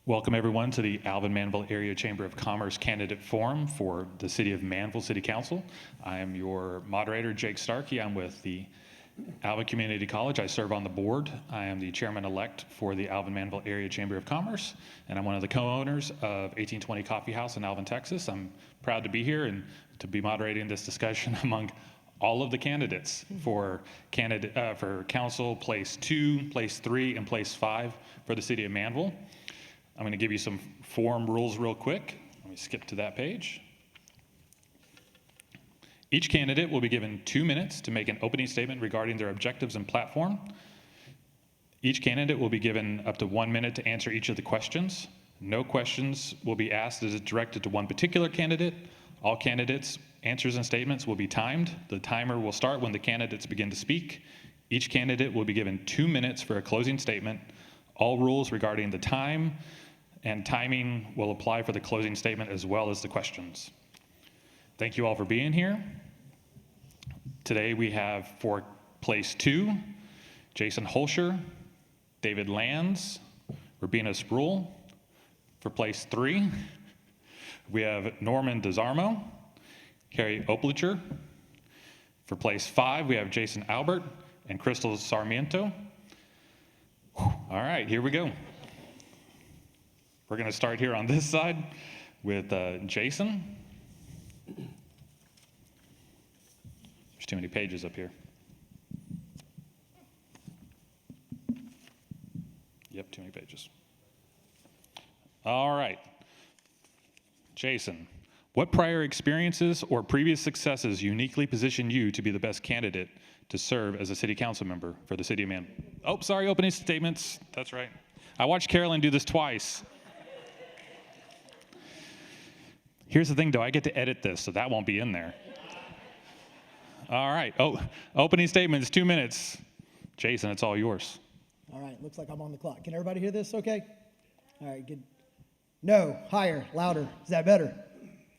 Welcome everyone to the Alvin-Manvel Area Chamber of Commerce Candidate Forum for the City of Manvel City Council. I am your moderator, Jake Starkey. I'm with the Alvin Community College. I serve on the board. I am the chairman-elect for the Alvin-Manvel Area Chamber of Commerce, and I'm one of the co-owners of 1820 Coffee House in Alvin, Texas. I'm proud to be here and to be moderating this discussion among all of the candidates for council place 2, place 3, and place 5 for the city of Manvel. I'm going to give you some forum rules real quick. Let me skip to that page. Each candidate will be given 2 minutes to make an opening statement regarding their objectives and platform. Each candidate will be given up to 1 minute to answer each of the questions. No questions will be asked as directed to one particular candidate. All candidates' answers and statements will be timed. The timer will start when the candidates begin to speak. Each candidate will be given 2 minutes for a closing statement. All rules regarding the time and timing will apply for the closing statement as well as the questions. Thank you all for being here. Today we have for place 2, Jason Holscher, David Lands, Rubina Spruill. For place 3, we have Norman DeZarmo, Carrie Oplicher. For place 5, we have Jason Albert and Crystal Sarmiento. All right, here we go. We're going to start here on this side with Jason. There's too many pages up here. Yep, too many pages. All right. Jason, what prior experiences or previous successes uniquely position you to be the best candidate to serve as a city council member for the city of Manvel? Oh, sorry, opening statements. That's right. I watched Carolyn do this twice. Here's the thing, though. I get to edit this, so that won't be in there. All right. Oh, opening statements, 2 minutes. Jason, it's all yours. All right. Looks like I'm on the clock. Can everybody hear this okay? All right, good. No, higher, louder. Is that better?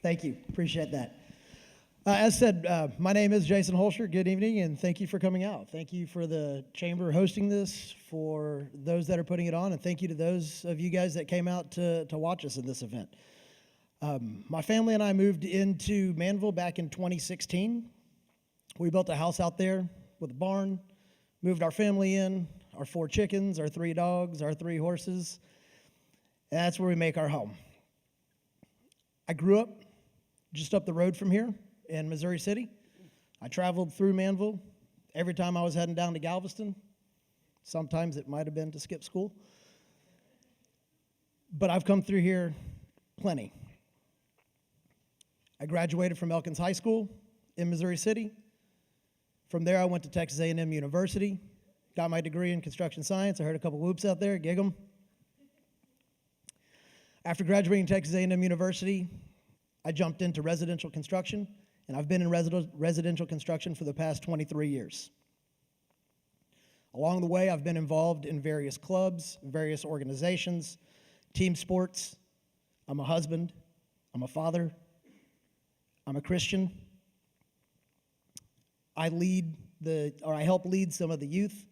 Thank you. Appreciate that. As said, my name is Jason Holscher. Good evening, and thank you for coming out. Thank you for the chamber hosting this, for those that are putting it on, and thank you to those of you guys that came out to watch us in this event. My family and I moved into Manvel back in 2016. We built a house out there with a barn, moved our family in, our 4 chickens, our 3 dogs, our 3 horses, and that's where we make our home. I grew up just up the road from here in Missouri City. I traveled through Manvel every time I was heading down to Galveston. Sometimes it might have been to skip school. But I've come through here plenty. I graduated from Elkins High School in Missouri City. From there, I went to Texas A&M University, got my degree in construction science. I heard a couple whoops out there, gig 'em. After graduating Texas A&M University, I jumped into residential construction, and I've been in residential construction for the past 23 years. Along the way, I've been involved in various clubs, various organizations, team sports. I'm a husband, I'm a father, I'm a Christian. I help lead some of the youth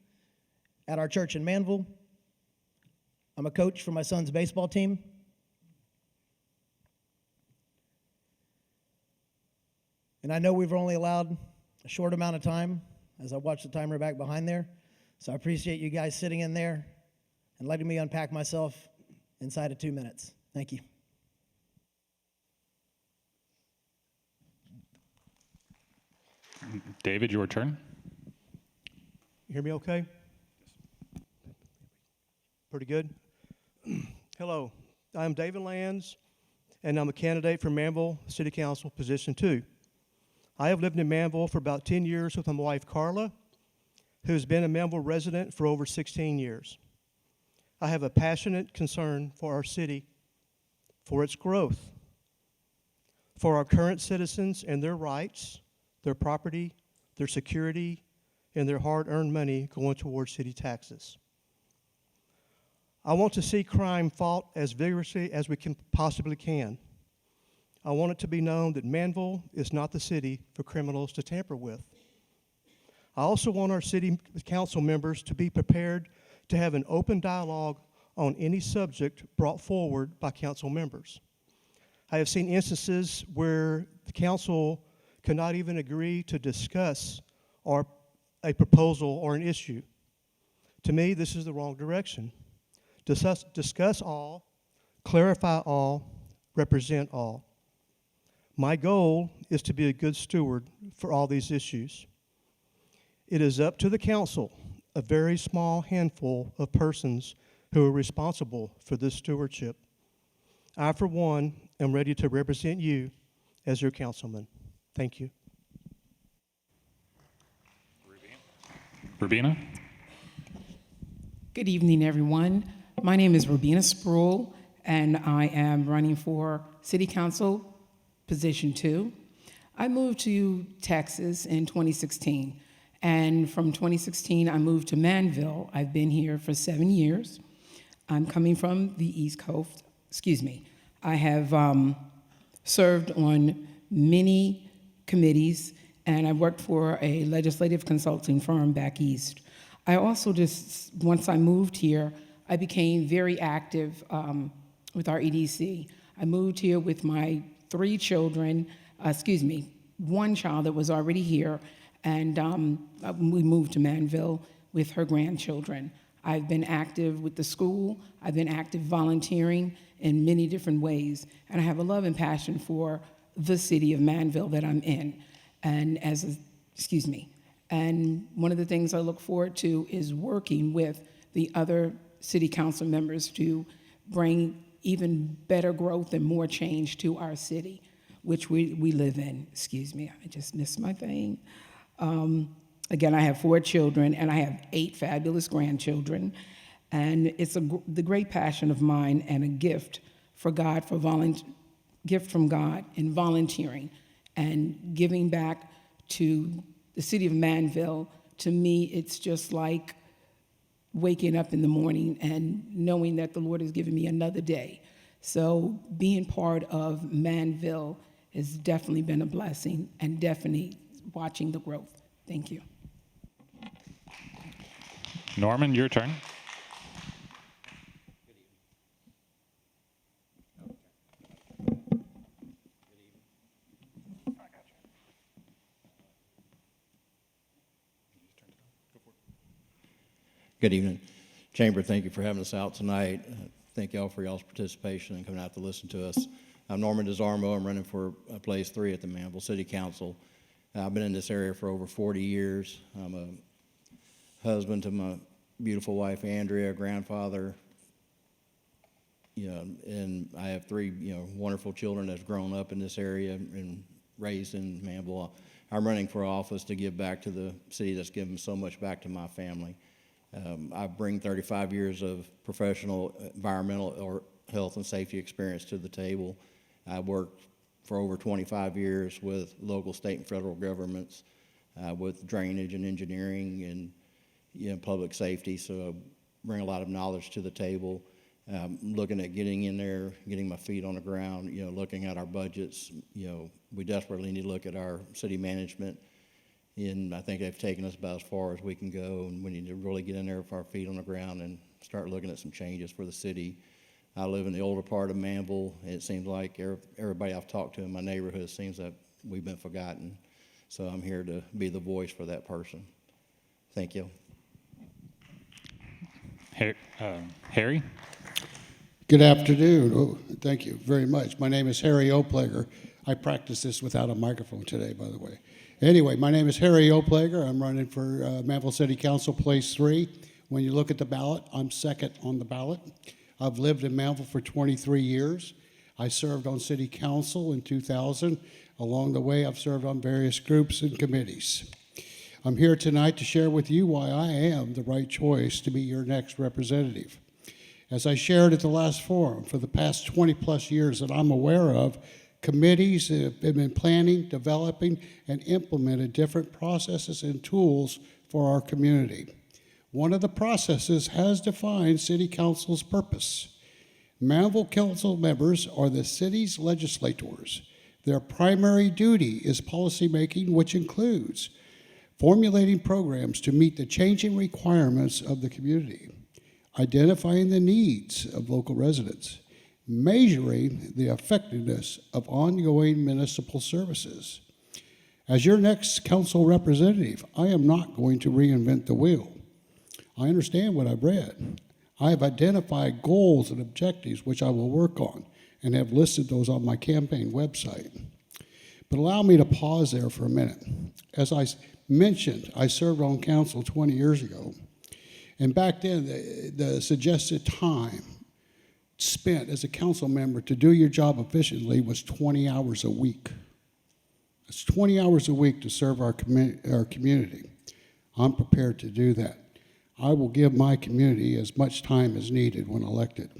at our church in Manvel. I'm a coach for my son's baseball team. And I know we've only allowed a short amount of time, as I watch the timer back behind there. So I appreciate you guys sitting in there and letting me unpack myself inside of 2 minutes. Thank you. David, your turn. You hear me okay? Pretty good? Hello, I'm David Lands, and I'm a candidate for Manvel City Council Position 2. I have lived in Manvel for about 10 years with my wife, Carla, who's been a Manvel resident for over 16 years. I have a passionate concern for our city, for its growth, for our current citizens and their rights, their property, their security, and their hard-earned money going towards city taxes. I want to see crime fought as vigorously as we possibly can. I want it to be known that Manvel is not the city for criminals to tamper with. I also want our city council members to be prepared to have an open dialogue on any subject brought forward by council members. I have seen instances where the council cannot even agree to discuss a proposal or an issue. To me, this is the wrong direction. Discuss all, clarify all, represent all. My goal is to be a good steward for all these issues. It is up to the council, a very small handful of persons who are responsible for this stewardship. I, for one, am ready to represent you as your councilman. Thank you. Rubina? Good evening, everyone. My name is Rubina Sproul, and I am running for City Council Position 2. I moved to Texas in 2016, and from 2016, I moved to Manvel. I've been here for 7 years. I'm coming from the East Coast. I have served on many committees, and I worked for a legislative consulting firm back east. I also once I moved here, I became very active with our EDC. I moved here with my 3 children, one child that was already here, and we moved to Manvel with her grandchildren. I've been active with the school. I've been active volunteering in many different ways, and I have a love and passion for the city of Manvel that I'm in. And and one of the things I look forward to is working with the other city council members to bring even better growth and more change to our city, which we live in. I just missed my thing. Again, I have 4 children, and I have 8 fabulous grandchildren, and it's the great passion of mine and a gift for God, gift from God in volunteering and giving back to the city of Manvel. To me, it's just like waking up in the morning and knowing that the Lord has given me another day. So being part of Manvel has definitely been a blessing, and definitely watching the growth. Thank you. Norman, your turn. Good evening. Chamber, thank you for having us out tonight. Thank y'all for y'all's participation and coming out to listen to us. I'm Norman DeZarmo. I'm running for place 3 at the Manvel City Council. I've been in this area for over 40 years. I'm a husband to my beautiful wife, Andrea, grandfather, and I have 3, wonderful children that's grown up in this area and raised in Manvel. I'm running for office to give back to the city that's given so much back to my family. I bring 35 years of professional environmental or health and safety experience to the table. I worked for over 25 years with local, state, and federal governments with drainage and engineering and public safety, so I bring a lot of knowledge to the table. Looking at getting in there, getting my feet on the ground, looking at our budgets. We desperately need to look at our city management, and I think they've taken us about as far as we can go, and we need to really get in there with our feet on the ground and start looking at some changes for the city. I live in the older part of Manvel, and it seems like everybody I've talked to in my neighborhood seems that we've been forgotten. So I'm here to be the voice for that person. Thank you. Harry? Good afternoon. Oh, thank you very much. My name is Harry Oplager. I practiced this without a microphone today, by the way. Anyway, my name is Harry Oplager. I'm running for Manvel City Council, place 3. When you look at the ballot, I'm second on the ballot. I've lived in Manvel for 23 years. I served on city council in 2000. Along the way, I've served on various groups and committees. I'm here tonight to share with you why I am the right choice to be your next representative. As I shared at the last forum, for the past 20 plus years that I'm aware of, committees have been planning, developing, and implemented different processes and tools for our community. One of the processes has defined City Council's purpose. Manvel Council members are the city's legislators. Their primary duty is policymaking, which includes formulating programs to meet the changing requirements of the community, identifying the needs of local residents, measuring the effectiveness of ongoing municipal services. As your next council representative, I am not going to reinvent the wheel. I understand what I've read. I have identified goals and objectives which I will work on and have listed those on my campaign website. But allow me to pause there for a minute. As I mentioned, I served on council 20 years ago. And back then, the suggested time spent as a council member to do your job efficiently was 20 hours a week. It's 20 hours a week to serve our community. I'm prepared to do that. I will give my community as much time as needed when elected.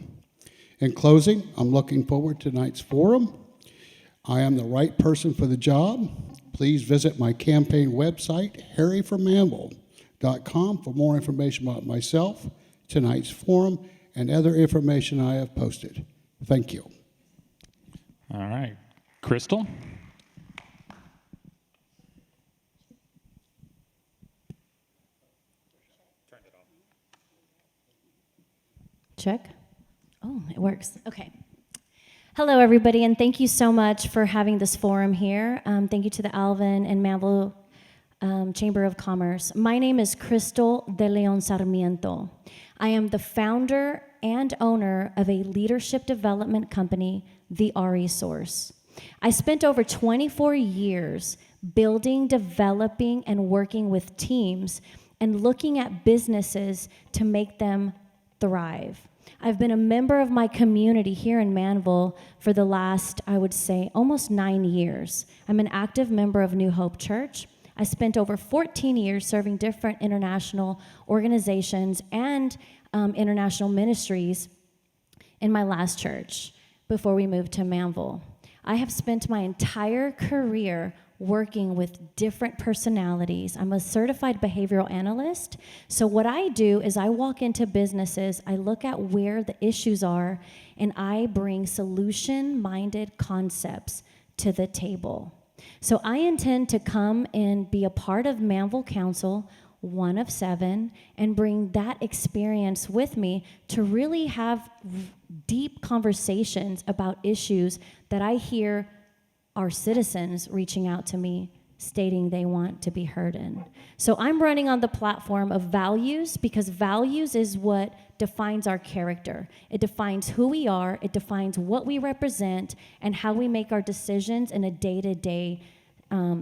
In closing, I'm looking forward to tonight's forum. I am the right person for the job. Please visit my campaign website, harryformanville.com, for more information about myself, tonight's forum, and other information I have posted. Thank you. All right. Crystal? Check. Oh, it works. Okay. Hello, everybody, and thank you so much for having this forum here. Thank you to the Alvin and Manvel Chamber of Commerce. My name is Crystal de Leon Sarmiento. I am the founder and owner of a leadership development company, The RE Source. I spent over 24 years building, developing, and working with teams and looking at businesses to make them thrive. I've been a member of my community here in Manvel for the last, I would say, almost 9 years. I'm an active member of New Hope Church. I spent over 14 years serving different international organizations and international ministries in my last church before we moved to Manvel. I have spent my entire career working with different personalities. I'm a certified behavioral analyst. So what I do is I walk into businesses, I look at where the issues are, and I bring solution-minded concepts to the table. So I intend to come and be a part of Manvel Council, one of 7, and bring that experience with me to really have deep conversations about issues that I hear our citizens reaching out to me stating they want to be heard in. So I'm running on the platform of values because values is what defines our character. It defines who we are, it defines what we represent, and how we make our decisions in a day-to-day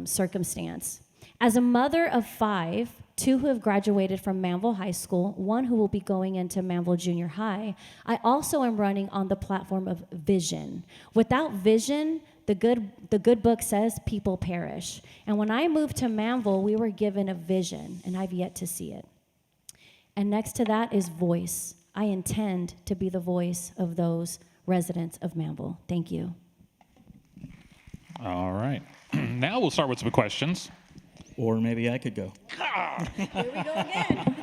circumstance. As a mother of 5, 2 who have graduated from Manvel High School, 1 who will be going into Manvel Junior High, I also am running on the platform of vision. Without vision, the good book says people perish. And when I moved to Manvel, we were given a vision, and I've yet to see it. And next to that is voice. I intend to be the voice of those residents of Manvel. Thank you. All right. Now we'll start with some questions. Or maybe I could go. Here we go again.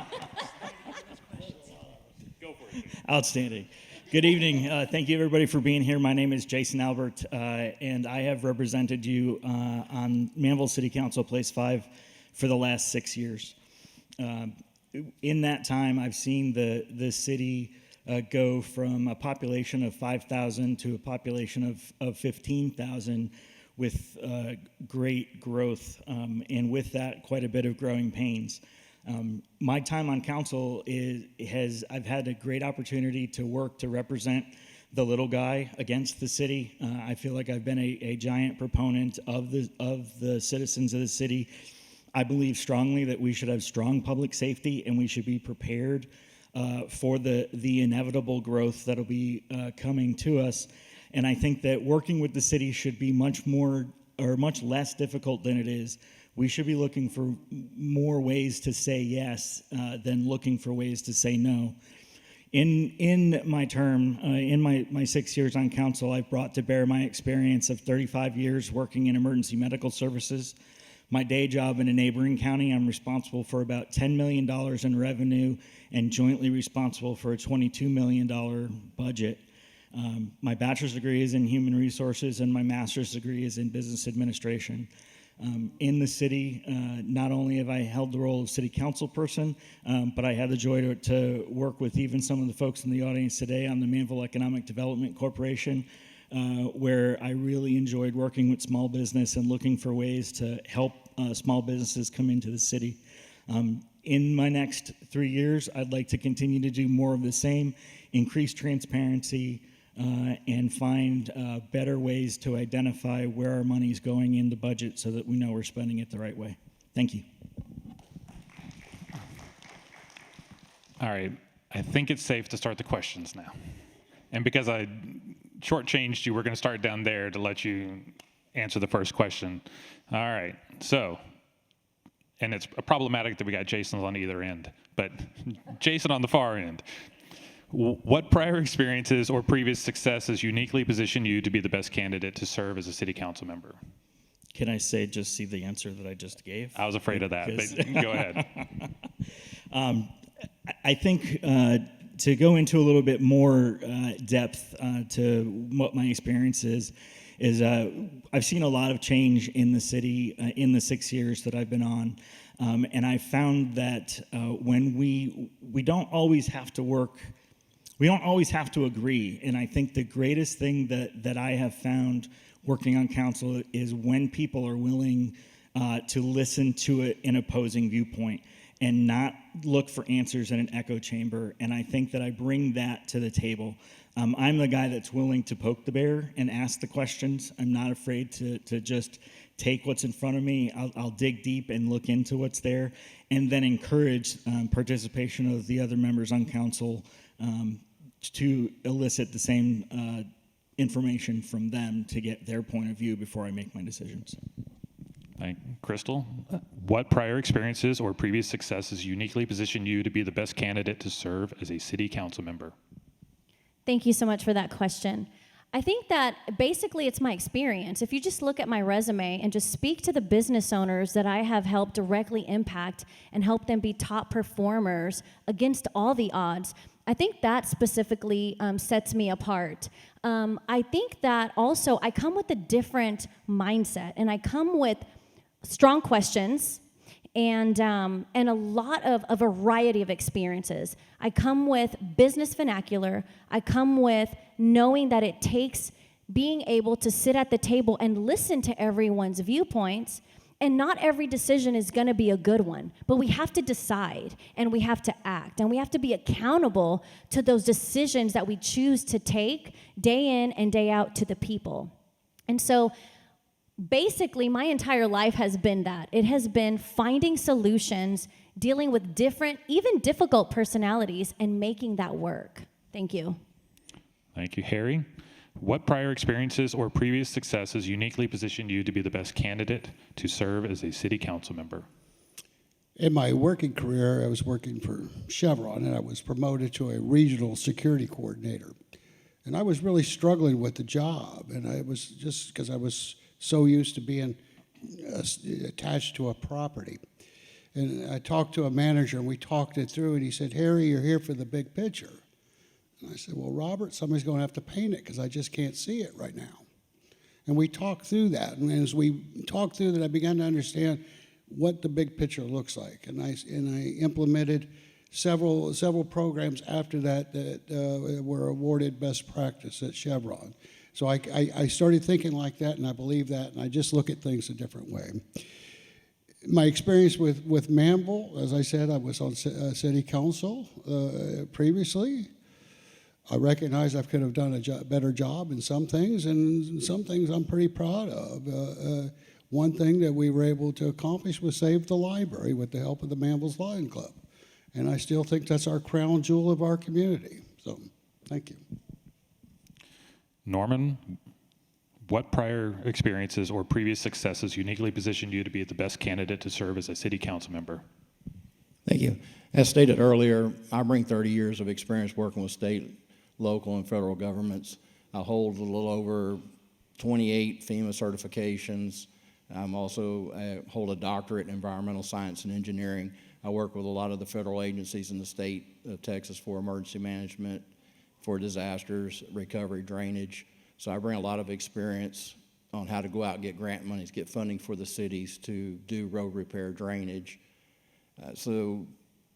Go for it. Outstanding. Good evening. Thank you, everybody, for being here. My name is Jason Albert, and I have represented you on Manvel City Council Place 5 for the last 6 years. In that time, I've seen the city go from a population of 5,000 to a population of 15,000 with great growth, and with that, quite a bit of growing pains. My time on council I've had a great opportunity to work to represent the little guy against the city. I feel like I've been a giant proponent of the citizens of the city. I believe strongly that we should have strong public safety, and we should be prepared for the inevitable growth that'll be coming to us. And I think that working with the city should be much less difficult than it is. We should be looking for more ways to say yes than looking for ways to say no. In my term, in my 6 years on council, I've brought to bear my experience of 35 years working in emergency medical services. My day job in a neighboring county, I'm responsible for about $10 million in revenue and jointly responsible for a $22 million budget. My bachelor's degree is in human resources and my master's degree is in business administration. in the city. Not only have I held the role of city council person, but I had the joy to work with even some of the folks in the audience today on the Manvel Economic Development Corporation, where I really enjoyed working with small business and looking for ways to help small businesses come into the city. In my next 3 years, I'd like to continue to do more of the same, increase transparency, and find better ways to identify where our money is going in the budget so that we know we're spending it the right way. Thank you. All right, I think it's safe to start the questions now. And because I shortchanged you, we're going to start down there to let you answer the first question. All right, so, and it's problematic that we got Jason's on either end, but Jason on the far end. What prior experiences or previous successes uniquely position you to be the best candidate to serve as a city council member? Can I say just see the answer that I just gave? I was afraid of that, but go ahead. I think to go into a little bit more depth to what my experience is I've seen a lot of change in the city in the 6 years that I've been on. And I found that when we don't always have to work, we don't always have to agree. And I think the greatest thing that I have found working on council is when people are willing to listen to an opposing viewpoint and not look for answers in an echo chamber. And I think that I bring that to the table. I'm the guy that's willing to poke the bear and ask the questions. I'm not afraid to just take what's in front of me. I'll dig deep and look into what's there, and then encourage participation of the other members on council to elicit the same information from them to get their point of view before I make my decisions. Crystal, what prior experiences or previous successes uniquely position you to be the best candidate to serve as a city council member? Thank you so much for that question. I think that basically it's my experience. If you just look at my resume and just speak to the business owners that I have helped directly impact and help them be top performers against all the odds, I think that specifically sets me apart. I think that also I come with a different mindset, and I come with strong questions and a lot of a variety of experiences. I come with business vernacular. I come with knowing that it takes being able to sit at the table and listen to everyone's viewpoints. And not every decision is going to be a good one, but we have to decide, and we have to act, and we have to be accountable to those decisions that we choose to take day in and day out to the people. And so basically, my entire life has been that. It has been finding solutions, dealing with different, even difficult personalities, and making that work. Thank you. Thank you, Harry. What prior experiences or previous successes uniquely position you to be the best candidate to serve as a city council member? In my working career, I was working for Chevron, and I was promoted to a regional security coordinator. And I was really struggling with the job, and I was just because I was so used to being attached to a property. And I talked to a manager, and we talked it through, and he said, "Harry, you're here for the big picture." And I said, "Well, Robert, somebody's going to have to paint it because I just can't see it right now." And we talked through that. And as we talked through that, I began to understand what the big picture looks like. And I implemented several programs after that were awarded best practice at Chevron. So I started thinking like that, and I believe that, and I just look at things a different way. My experience with Manvel, as I said, I was on city council previously. I recognize I could have done a better job in some things, and some things I'm pretty proud of. One thing that we were able to accomplish was save the library with the help of the Manvel's Lion Club. And I still think that's our crown jewel of our community. So, thank you. Norman, what prior experiences or previous successes uniquely positioned you to be the best candidate to serve as a city council member? Thank you. As stated earlier, I bring 30 years of experience working with state, local, and federal governments. I hold a little over 28 FEMA certifications. I'm also hold a doctorate in environmental science and engineering. I work with a lot of the federal agencies in the state of Texas for emergency management, for disasters, recovery, drainage. So I bring a lot of experience on how to go out and get grant monies, get funding for the cities to do road repair, drainage. So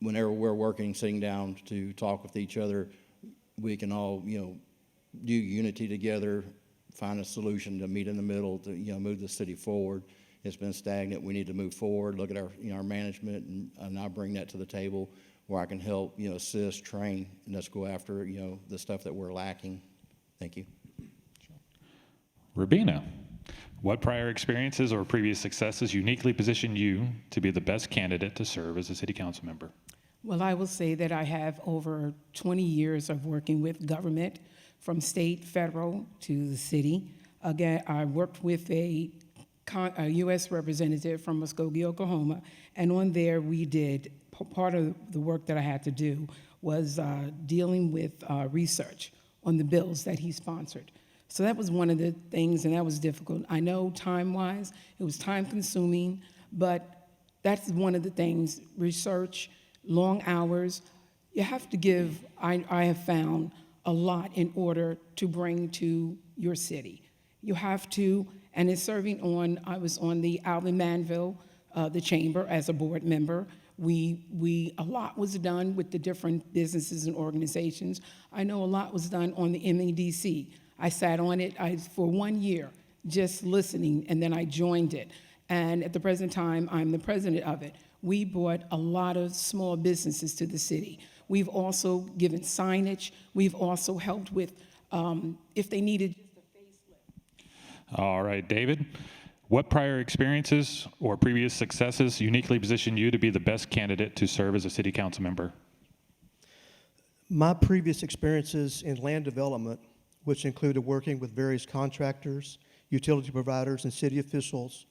whenever we're working, sitting down to talk with each other, we can all, do unity together, find a solution to meet in the middle to, move the city forward. It's been stagnant. We need to move forward, look at our, our management, and I'll bring that to the table where I can help, assist, train, and let's go after, the stuff that we're lacking. Thank you. Rubina, what prior experiences or previous successes uniquely position you to be the best candidate to serve as a city council member? Well, I will say that I have over 20 years of working with government, from state, federal, to the city. Again, I worked with a U.S. representative from Muskogee, Oklahoma, and on there we did, part of the work that I had to do was dealing with research on the bills that he sponsored. So that was one of the things, and that was difficult. I know time-wise, it was time-consuming, but that's one of the things, research, long hours. You have to give, I have found, a lot in order to bring to your city. You have to, and it's serving on, I was on the Alvin Manvel, the chamber as a board member. A lot was done with the different businesses and organizations. I know a lot was done on the MEDC. I sat on it for 1 year, just listening, and then I joined it. And at the present time, I'm the president of it. We brought a lot of small businesses to the city. We've also given signage. We've also helped with, if they needed just a facelift. All right, David, what prior experiences or previous successes uniquely position you to be the best candidate to serve as a city council member? My previous experiences in land development, which included working with various contractors, utility providers, and city officials,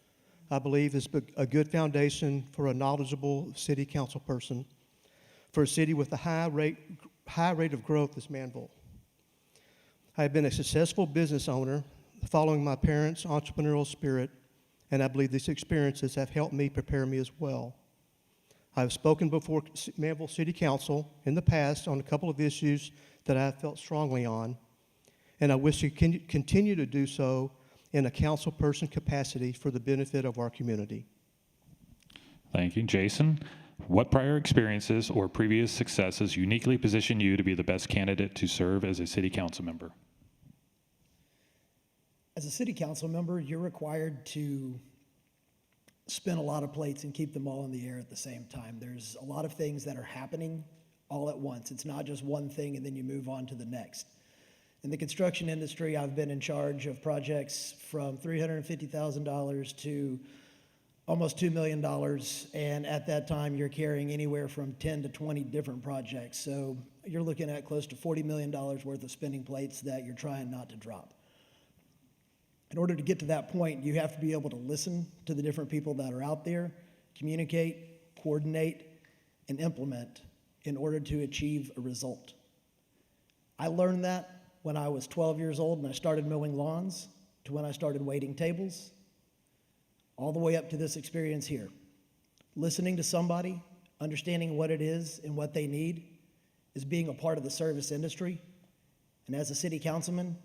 I believe is a good foundation for a knowledgeable city council person for a city with a high rate of growth as Manvel. I have been a successful business owner following my parents' entrepreneurial spirit, and I believe these experiences have helped me prepare me as well. I've spoken before Manvel City Council in the past on a couple of issues that I have felt strongly on, and I wish to continue to do so in a council person capacity for the benefit of our community. Thank you. Jason, what prior experiences or previous successes uniquely position you to be the best candidate to serve as a city council member? As a city council member, you're required to spin a lot of plates and keep them all in the air at the same time. There's a lot of things that are happening all at once. It's not just one thing and then you move on to the next. In the construction industry, I've been in charge of projects from $350,000 to almost $2 million, and at that time, you're carrying anywhere from 10 to 20 different projects. So you're looking at close to $40 million worth of spinning plates that you're trying not to drop. In order to get to that point, you have to be able to listen to the different people that are out there, communicate, coordinate, and implement in order to achieve a result. I learned that when I was 12 years old and I started mowing lawns, to when I started waiting tables, all the way up to this experience here. Listening to somebody, understanding what it is and what they need, is being a part of the service industry. And as a city councilman,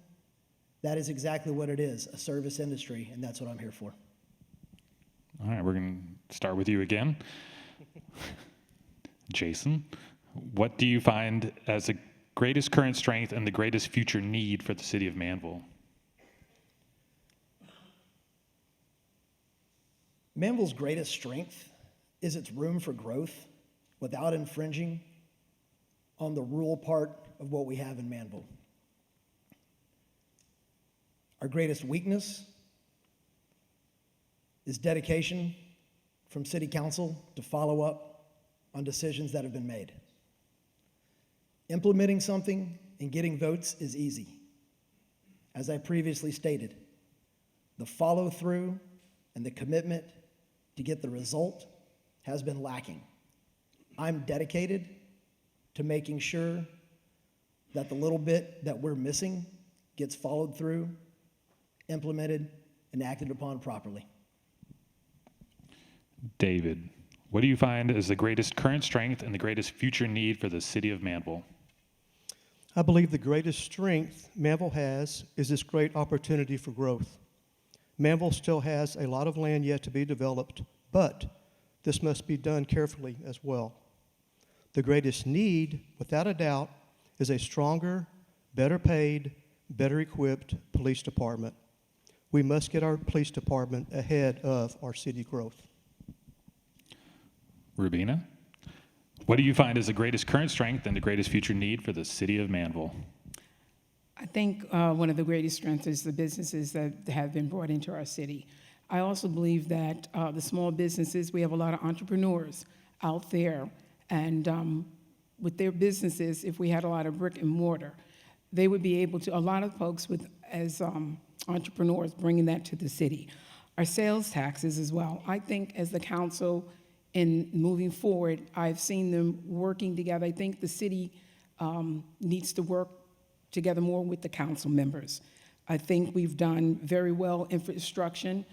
that is exactly what it is, a service industry, and that's what I'm here for. All right, we're going to start with you again. Jason, what do you find as the greatest current strength and the greatest future need for the city of Manvel? Manvel's greatest strength is its room for growth without infringing on the rural part of what we have in Manvel. Our greatest weakness is dedication from City Council to follow up on decisions that have been made. Implementing something and getting votes is easy. As I previously stated, the follow-through and the commitment to get the result has been lacking. I'm dedicated to making sure that the little bit that we're missing gets followed through, implemented, and acted upon properly. David, what do you find as the greatest current strength and the greatest future need for the city of Manvel? I believe the greatest strength Manvel has is this great opportunity for growth. Manvel still has a lot of land yet to be developed, but this must be done carefully as well. The greatest need, without a doubt, is a stronger, better paid, better equipped police department. We must get our police department ahead of our city growth. Rubina, what do you find is the greatest current strength and the greatest future need for the city of Manvel? I think one of the greatest strengths is the businesses that have been brought into our city. I also believe that the small businesses, we have a lot of entrepreneurs out there, and with their businesses, if we had a lot of brick and mortar, they would be able to, a lot of folks as entrepreneurs, bringing that to the city. Our sales taxes as well. I think as the council, in moving forward, I've seen them working together. I think the city needs to work together more with the council members. I think we've done very well infrastructure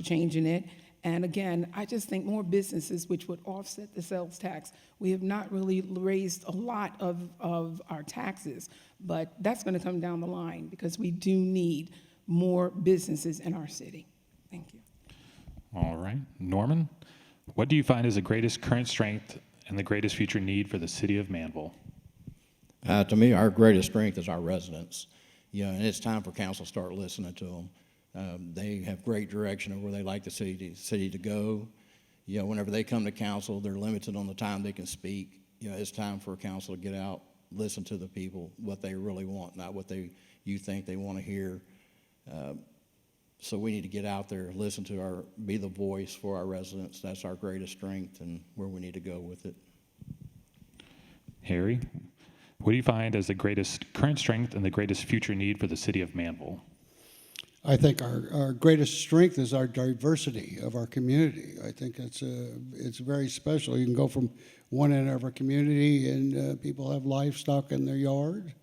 changing it. And again, I just think more businesses which would offset the sales tax. We have not really raised a lot of our taxes, but that's going to come down the line because we do need more businesses in our city. Thank you. All right. Norman, what do you find is the greatest current strength and the greatest future need for the city of Manvel? To me, our greatest strength is our residents. And it's time for council to start listening to them. They have great direction of where they like the city to go. Whenever they come to council, they're limited on the time they can speak. It's time for council to get out, listen to the people, what they really want, not what you think they want to hear. So we need to get out there, listen to be the voice for our residents. That's our greatest strength and where we need to go with it. Harry, what do you find as the greatest current strength and the greatest future need for the city of Manvel? I think our greatest strength is our diversity of our community. I think it's very special. You can go from one end of our community and people have livestock in their yard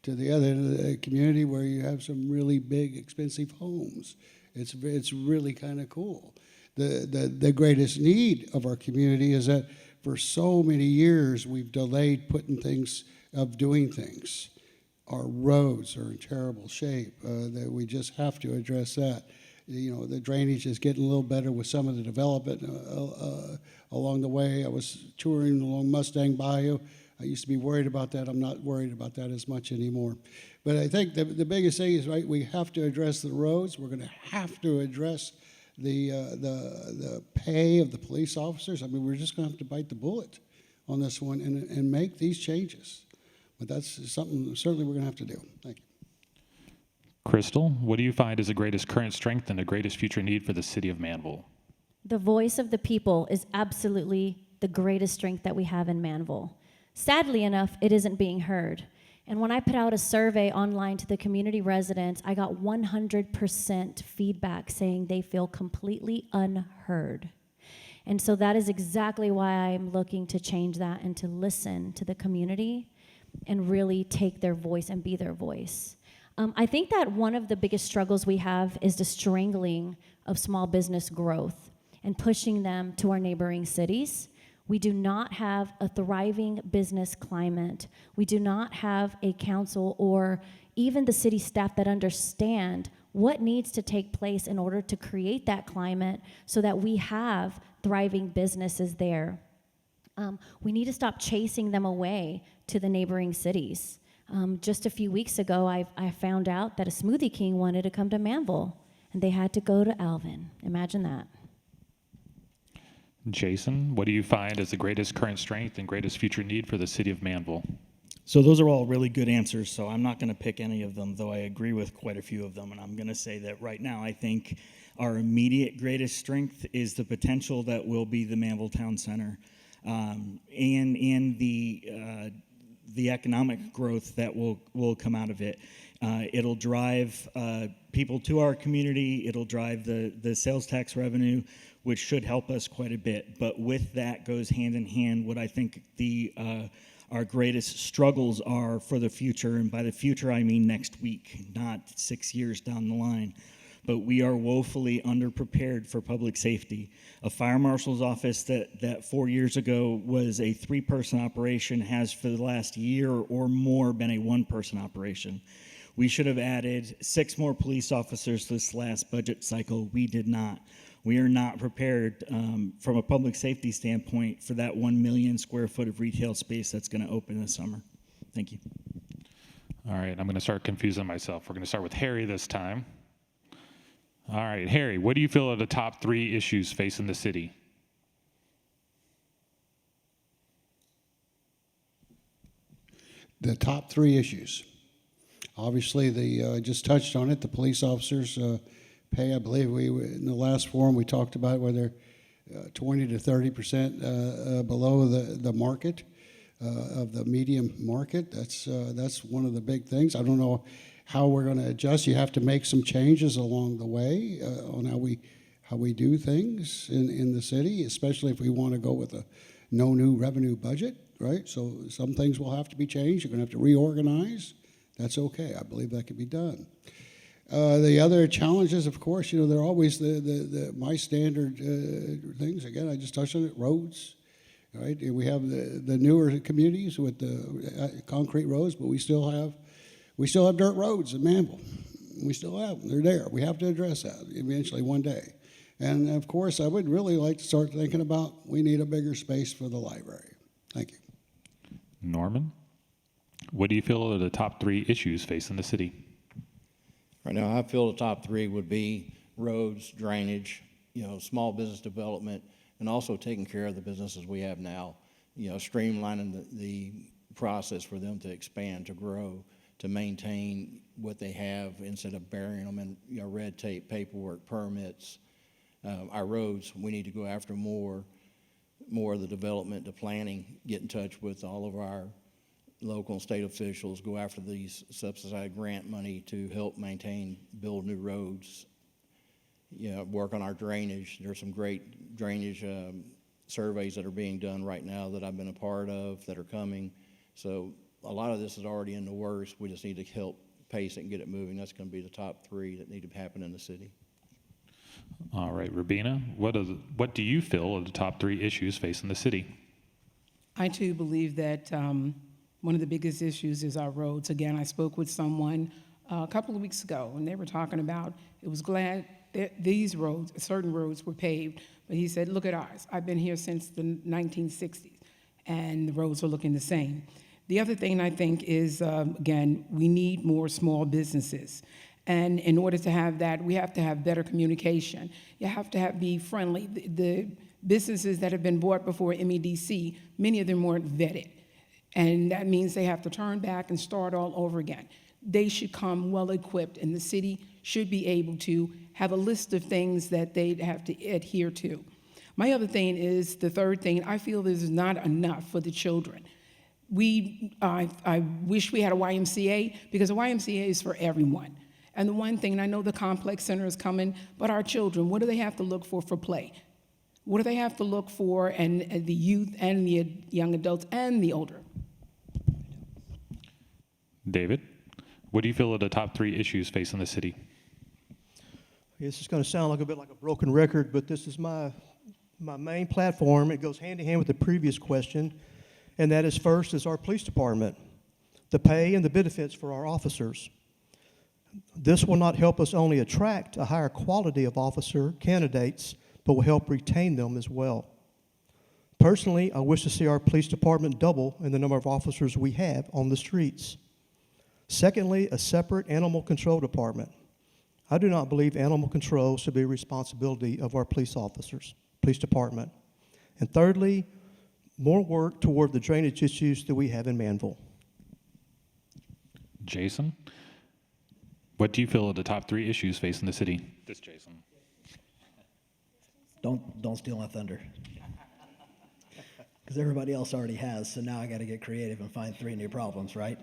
to the other end of the community where you have some really big, expensive homes. It's really kind of cool. The greatest need of our community is that for so many years we've delayed doing things. Our roads are in terrible shape. That we just have to address that. The drainage is getting a little better with some of the development along the way. I was touring along Mustang Bayou. I used to be worried about that. I'm not worried about that as much anymore. But I think the biggest thing is, right, we have to address the roads. We're going to have to address the pay of the police officers. I mean, we're just going to have to bite the bullet on this one and make these changes. But that's something certainly we're going to have to do. Thank you. Crystal, what do you find is the greatest current strength and the greatest future need for the city of Manvel? The voice of the people is absolutely the greatest strength that we have in Manvel. Sadly enough, it isn't being heard. And when I put out a survey online to the community residents, I got 100% feedback saying they feel completely unheard. And so that is exactly why I'm looking to change that and to listen to the community and really take their voice and be their voice. I think that one of the biggest struggles we have is the strangling of small business growth and pushing them to our neighboring cities. We do not have a thriving business climate. We do not have a council or even the city staff that understand what needs to take place in order to create that climate so that we have thriving businesses there. We need to stop chasing them away to the neighboring cities. Just a few weeks ago, I found out that a Smoothie King wanted to come to Manvel, and they had to go to Alvin. Imagine that. Jason, what do you find as the greatest current strength and greatest future need for the city of Manvel? So those are all really good answers, so I'm not going to pick any of them, though I agree with quite a few of them. And I'm going to say that right now I think our immediate greatest strength is the potential that will be the Manvel Town Center and the economic growth that will come out of it. It'll drive people to our community. It'll drive the sales tax revenue, which should help us quite a bit. But with that goes hand in hand what I think our greatest struggles are for the future. And by the future, I mean next week, not 6 years down the line. But we are woefully underprepared for public safety. A fire marshal's office that 4 years ago was a 3-person operation has for the last year or more been a 1-person operation. We should have added 6 more police officers this last budget cycle. We did not. We are not prepared from a public safety standpoint for that 1 million square foot of retail space that's going to open this summer. Thank you. All right, I'm going to start confusing myself. We're going to start with Harry this time. All right, Harry, what do you feel are the top 3 issues facing the city? The top 3 issues. Obviously, I just touched on it, the police officers' pay. I believe in the last forum we talked about whether 20 to 30% below the market, of the medium market. That's one of the big things. I don't know how we're going to adjust. You have to make some changes along the way on how we do things in the city, especially if we want to go with a no new revenue budget, right? So some things will have to be changed. You're going to have to reorganize. That's okay. I believe that can be done. The other challenges, of course, they're always my standard things. Again, I just touched on it, roads, right? And we have the newer communities with the concrete roads, but we still have dirt roads in Manvel. We still have them. They're there. We have to address that eventually one day. And, of course, I would really like to start thinking about we need a bigger space for the library. Thank you. Norman, what do you feel are the top 3 issues facing the city? Right now, I feel the top 3 would be roads, drainage, small business development, and also taking care of the businesses we have now, streamlining the process for them to expand, to grow, to maintain what they have instead of burying them in red tape, paperwork, permits. Our roads, we need to go after more of the development, the planning, get in touch with all of our local and state officials, go after these subsidized grant money to help build new roads, work on our drainage. There's some great drainage surveys that are being done right now that I've been a part of that are coming. So a lot of this is already in the works. We just need to help pace it and get it moving. That's going to be the top 3 that need to happen in the city. All right, Rubina, what do you feel are the top 3 issues facing the city? I too believe that one of the biggest issues is our roads. Again, I spoke with someone a couple of weeks ago, and they were talking about it was glad that these roads, certain roads, were paved. But he said, "Look at ours. I've been here since the 1960s, and the roads are looking the same." The other thing I think is, again, we need more small businesses. And in order to have that, we have to have better communication. You have to be friendly. The businesses that have been bought before MEDC, many of them weren't vetted. And that means they have to turn back and start all over again. They should come well-equipped, and the city should be able to have a list of things that they'd have to adhere to. My other thing is, the third thing, I feel this is not enough for the children. I wish we had a YMCA, because a YMCA is for everyone. And the one thing, and I know the complex center is coming, but our children, what do they have to look for play? What do they have to look for, and the youth and the young adults and the older? David, what do you feel are the top 3 issues facing the city? This is going to sound like a bit like a broken record, but this is my main platform. It goes hand in hand with the previous question, and that is first is our police department, the pay and the benefits for our officers. This will not help us only attract a higher quality of officer candidates, but will help retain them as well. Personally, I wish to see our police department double in the number of officers we have on the streets. Secondly, a separate animal control department. I do not believe animal control should be a responsibility of our police officers, police department. And thirdly, more work toward the drainage issues that we have in Manvel. Jason, what do you feel are the top 3 issues facing the city? This Jason. Don't steal my thunder. Because everybody else already has, so now I got to get creative and find 3 new problems, right?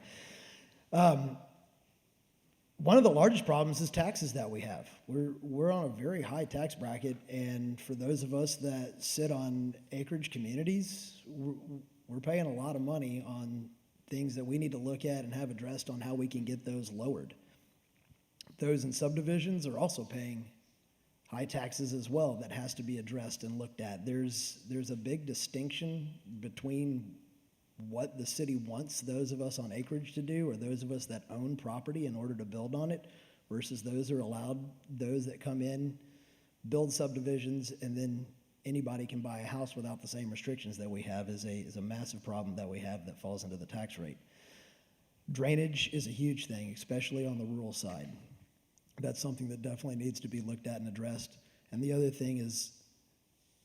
One of the largest problems is taxes that we have. We're on a very high tax bracket, and for those of us that sit on acreage communities, we're paying a lot of money on things that we need to look at and have addressed on how we can get those lowered. Those in subdivisions are also paying high taxes as well that has to be addressed and looked at. There's a big distinction between what the city wants those of us on acreage to do, or those of us that own property in order to build on it, versus those who are allowed, those that come in, build subdivisions, and then anybody can buy a house without the same restrictions that we have is a massive problem that we have that falls into the tax rate. Drainage is a huge thing, especially on the rural side. That's something that definitely needs to be looked at and addressed. And the other thing is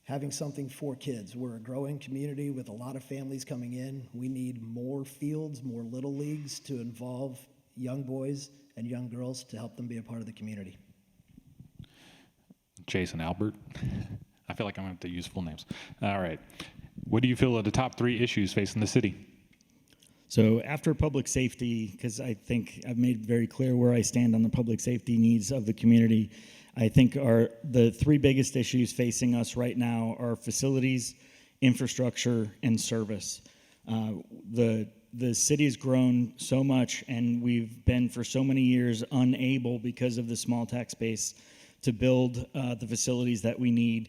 having something for kids. We're a growing community with a lot of families coming in. We need more fields, more little leagues to involve young boys and young girls to help them be a part of the community. Jason Albert. I feel like I'm going to have to use full names. All right. What do you feel are the top 3 issues facing the city? So after public safety, because I think I've made very clear where I stand on the public safety needs of the community, I think the 3 biggest issues facing us right now are facilities, infrastructure, and service. The city has grown so much, and we've been for so many years unable, because of the small tax base, to build the facilities that we need.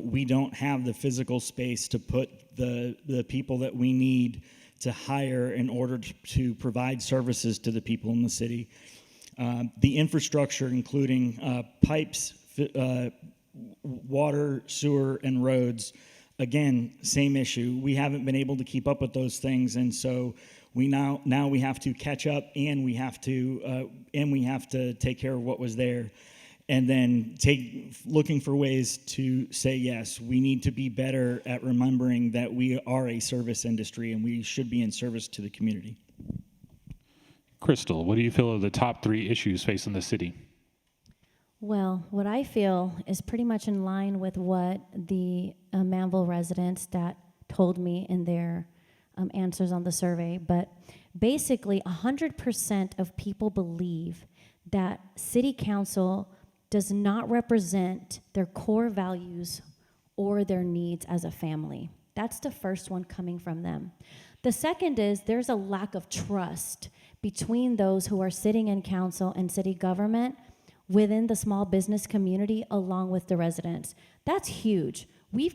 We don't have the physical space to put the people that we need to hire in order to provide services to the people in the city. The infrastructure, including pipes, water, sewer, and roads, again, same issue. We haven't been able to keep up with those things, and so we now we have to catch up, and we have to take care of what was there. And then looking for ways to say, yes, we need to be better at remembering that we are a service industry and we should be in service to the community. Crystal, what do you feel are the top 3 issues facing the city? Well, what I feel is pretty much in line with what the Manvel residents that told me in their answers on the survey. But basically, 100% of people believe that city council does not represent their core values or their needs as a family. That's the first one coming from them. The second is there's a lack of trust between those who are sitting in council and city government within the small business community along with the residents. That's huge. We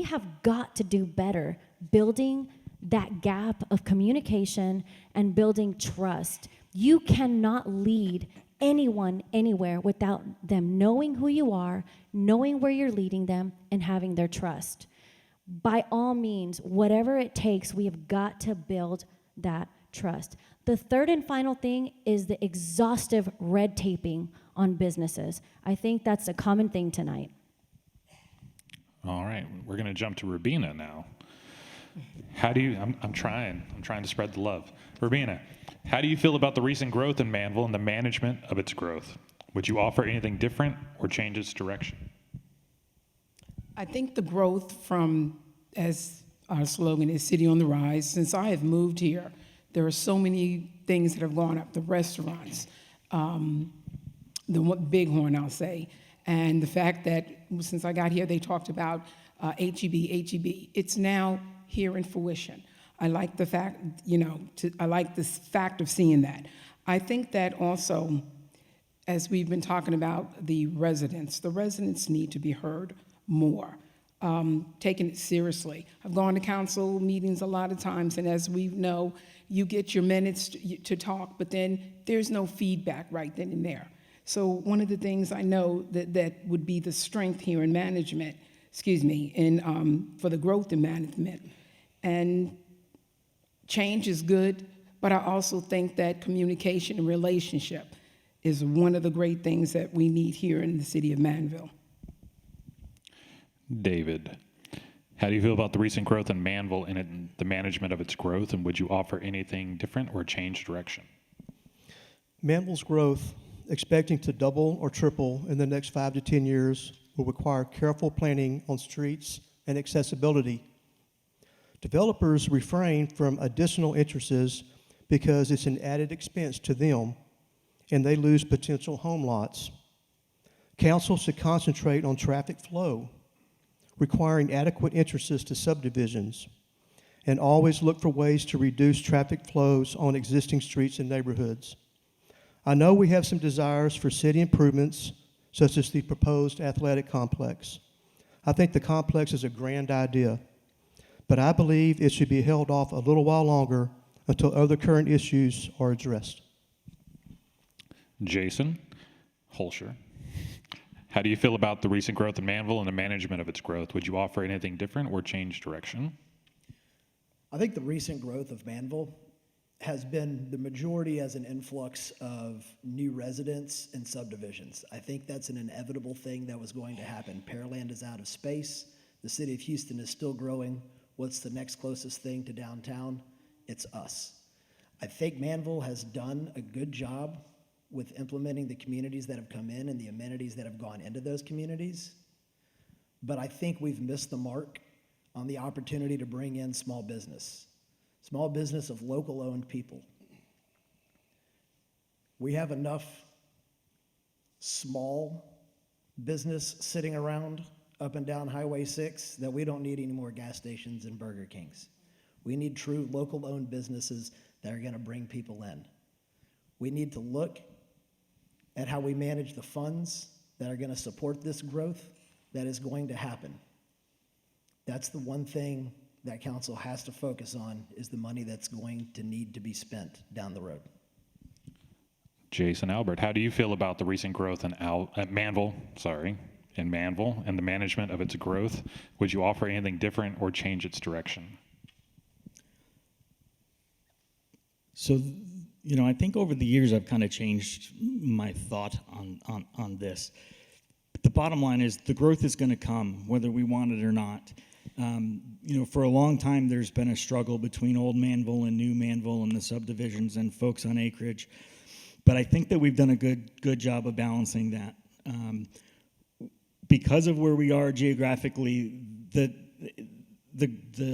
have got to do better building that gap of communication and building trust. You cannot lead anyone anywhere without them knowing who you are, knowing where you're leading them, and having their trust. By all means, whatever it takes, we have got to build that trust. The third and final thing is the exhaustive red taping on businesses. I think that's a common thing tonight. All right, we're going to jump to Rubina now. I'm trying to spread the love. Rubina, how do you feel about the recent growth in Manvel and the management of its growth? Would you offer anything different or change its direction? I think the growth from, as our slogan is, City on the Rise, since I have moved here, there are so many things that have gone up. The restaurants, the Bighorn, I'll say, and the fact that since I got here, they talked about HEB. It's now here in fruition. I like the fact, I like the fact of seeing that. I think that also, as we've been talking about the residents need to be heard more, taking it seriously. I've gone to council meetings a lot of times, and as we know, you get your minutes to talk, but then there's no feedback right then and there. So one of the things I know that would be the strength here in management, for the growth in management. And change is good, but I also think that communication and relationship is one of the great things that we need here in the city of Manvel. David, how do you feel about the recent growth in Manvel and the management of its growth, and would you offer anything different or change direction? Manvel's growth, expecting to double or triple in the next 5 to 10 years, will require careful planning on streets and accessibility. Developers refrain from additional entrances because it's an added expense to them, and they lose potential home lots. Council should concentrate on traffic flow, requiring adequate entrances to subdivisions, and always look for ways to reduce traffic flows on existing streets and neighborhoods. I know we have some desires for city improvements, such as the proposed athletic complex. I think the complex is a grand idea, but I believe it should be held off a little while longer until other current issues are addressed. Jason Holscher. How do you feel about the recent growth in Manvel and the management of its growth? Would you offer anything different or change direction? I think the recent growth of Manvel has been the majority as an influx of new residents and subdivisions. I think that's an inevitable thing that was going to happen. Pearland is out of space. The city of Houston is still growing. What's the next closest thing to downtown? It's us. I think Manvel has done a good job with implementing the communities that have come in and the amenities that have gone into those communities. But I think we've missed the mark on the opportunity to bring in small business of local owned people. We have enough small business sitting around up and down Highway 6 that we don't need any more gas stations and Burger Kings. We need true local owned businesses that are going to bring people in. We need to look at how we manage the funds that are going to support this growth that is going to happen. That's the one thing that council has to focus on, is the money that's going to need to be spent down the road. Jason Albert, how do you feel about the recent growth in Manvel and the management of its growth? Would you offer anything different or change its direction? So, I think over the years I've kind of changed my thought on this. But the bottom line is the growth is going to come, whether we want it or not. For a long time there's been a struggle between old Manvel and new Manvel and the subdivisions and folks on acreage. But I think that we've done a good job of balancing that. Because of where we are geographically, the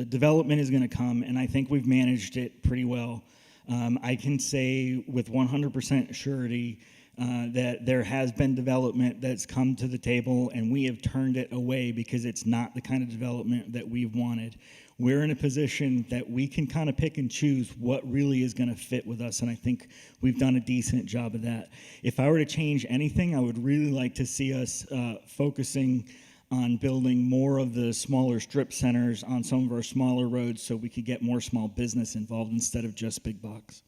development is going to come, and I think we've managed it pretty well. I can say with 100% surety that there has been development that's come to the table, and we have turned it away because it's not the kind of development that we've wanted. We're in a position that we can kind of pick and choose what really is going to fit with us, and I think we've done a decent job of that. If I were to change anything, I would really like to see us focusing on building more of the smaller strip centers on some of our smaller roads so we could get more small business involved instead of just big box.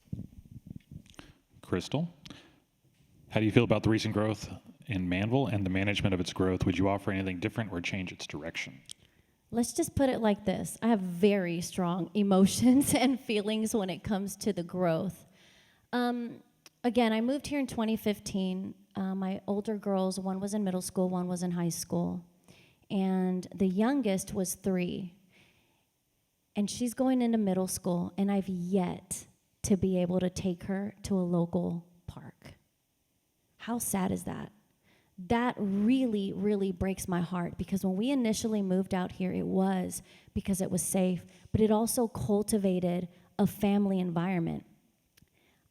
Crystal, how do you feel about the recent growth in Manvel and the management of its growth? Would you offer anything different or change its direction? Let's just put it like this. I have very strong emotions and feelings when it comes to the growth. Again, I moved here in 2015. My older girls, one was in middle school, one was in high school. And the youngest was 3. And she's going into middle school, and I've yet to be able to take her to a local park. How sad is that? That really, really breaks my heart, because when we initially moved out here, it was because it was safe, but it also cultivated a family environment.